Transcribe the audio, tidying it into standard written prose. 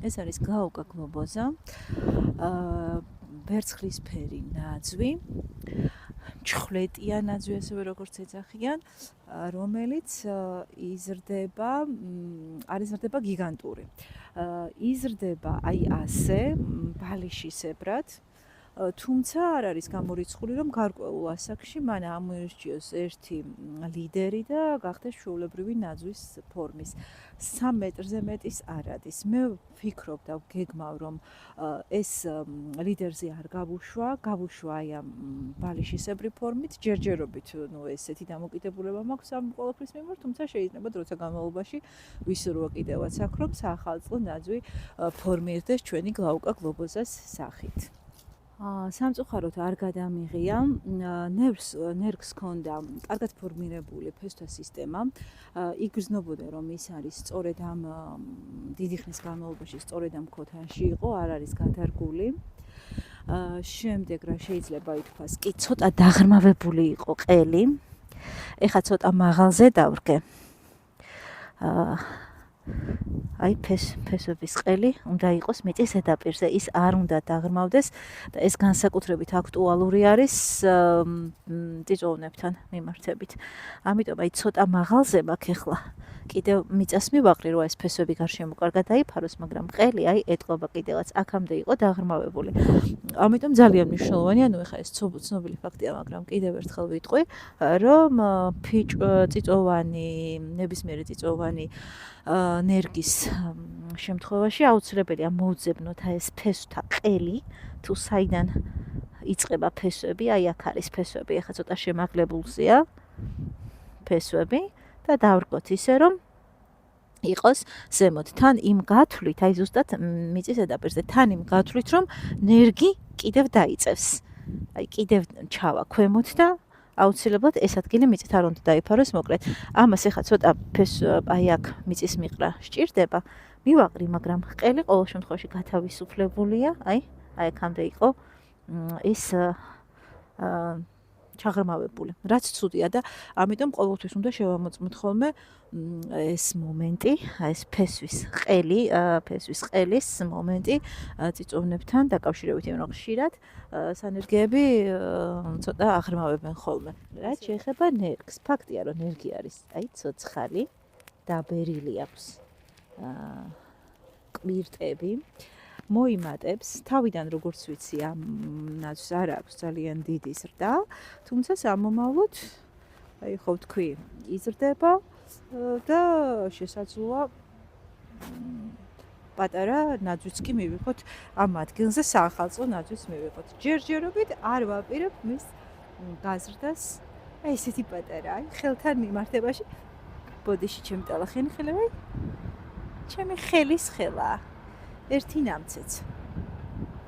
ეს არის გაუკა გლობოზა, ვერცხლისფერი ნაძვი, ჩხვლეტია ნაძვი ასევე როგორც ეძახიან, რომელიც არ იზრდება გიგანტური. იზრდება აი ასე, ბალიშისებრად, თუმცა არ არის გამორიცხული, რომ გარკვეულ ასაკში მან ამოირჩიოს ერთი ლიდერი და გახდეს ჩვეულებრივი ნაძვის ფორმის. 3 მეტრზე მეტის არ არის. მე ვფიქრობ და გეგმავ, რომ ეს ლიდერზე არ გავუშვა აი ამ ბალიშისებრი ფორმით, ჯერჯერობით, ესეთი დამოკიდებულება მაქვს ამ ყველაფრის მიმართ, თუმცა შეიძლება დროთა განმავლობაში ვისურვო კიდევაც აქ, რომ საახალწლო ნაძვი ფორმირდეს ჩვენი გლაუკა გლობოზას სახით. სამწუხაროდ არ გადამიღია, ნერგს ჰქონდა კარგად ფორმირებული ფესვთა სისტემა, იგრძნობოდა, რომ ის არის სწორედ ამ დიდი ხნის განმავლობაში სწორედ ამ ქოთანში იყო, არ არის გადარგული. შემდეგ რა შეიძლება ითქვას, კი ცოტა დაღრმავებული იყო ყელი. ეხლა ცოტა მაღალზე დავრგე. აი ფესვების ყელი უნდა იყოს მიწის ზედაპირზე, ის არ უნდა დაღრმავდეს და ეს განსაკუთრებით აქტუალური არის წიწვოვნებთან მიმართებით. ამიტომ აი ცოტა მაღალზე მაქვს ეხლა. კიდევ მიწას მივაყრი, რომ ეს ფესვები გარშემო კარგად დაიფაროს, მაგრამ ყელი აი ეტყობა კიდევაც აქამდე იყო დაღრმავებული. ამიტომ ძალიან მნიშვნელოვანია, ეხლა ეს ცნობილი ფაქტია, მაგრამ კიდევ ერთხელ ვიტყვი, რომ წიწვოვანი, ნებისმიერი წიწვოვანი ნერგის შემთხვევაში აუცილებელია მოვძებნოთ ეს ფესვთა ყელი, თუ საიდან იწყება ფესვები, აი აქ არის ფესვები, ეხლა ცოტა შემაღლებულზეა ფესვები და დავრგოთ ისე, რომ იყოს ზემოთ თან იმ გათვლით, აი ზუსტად მიწის ზედაპირზე თან იმ გათვლით, რომ ნერგი კიდევ დაიწევს. აი კიდევ ჩავა ქვემოთ და აუცილებლად ეს ადგილი მიწით არ უნდა დაიფაროს, მოკლედ. ამას ეხლა ცოტა აი აქ მიწის მიყრა სჭირდება. მივაყრი, მაგრამ ყელი ყოველ შემთხვევაში გათავისუფლებულია, აი აქამდე იყო ის ჩაღრმავებული, რაც ცუდია და ამიტომ ყოველთვის უნდა შევამოწმოთ ხოლმე ეს მომენტი, ეს ფესვის ყელის მომენტი წიწვოვნებთან დაკავშირებით, იმიტომ რომ ხშირად სანერგეები ცოტა აღრმავებენ ხოლმე. რაც შეეხება ნერგს, ფაქტია, რომ ნერგი არის აი ცოცხალი, დაბერილი აქვს კვირტები. მოიმატებს, თავიდან როგორც ვიცი, ამ ნაძვს არ აქვს ძალიან დიდი ზრდა, თუმცა სამომავლოდ, აი ხო ვთქვი, იზრდება და შესაძლოა პატარა ნაძვიც კი მივიღოთ ამ ადგილზე, საახალწლო ნაძვის მივიღოთ. ჯერჯერობით არ ვაპირებ მის გაზრდას, აი ესეთი პატარა, აი ხელთან მიმართებაში, ბოდიში ჩემი ტალახიანი ხელები, ჩემი ხელის ხელა. ერთი ნამცეც.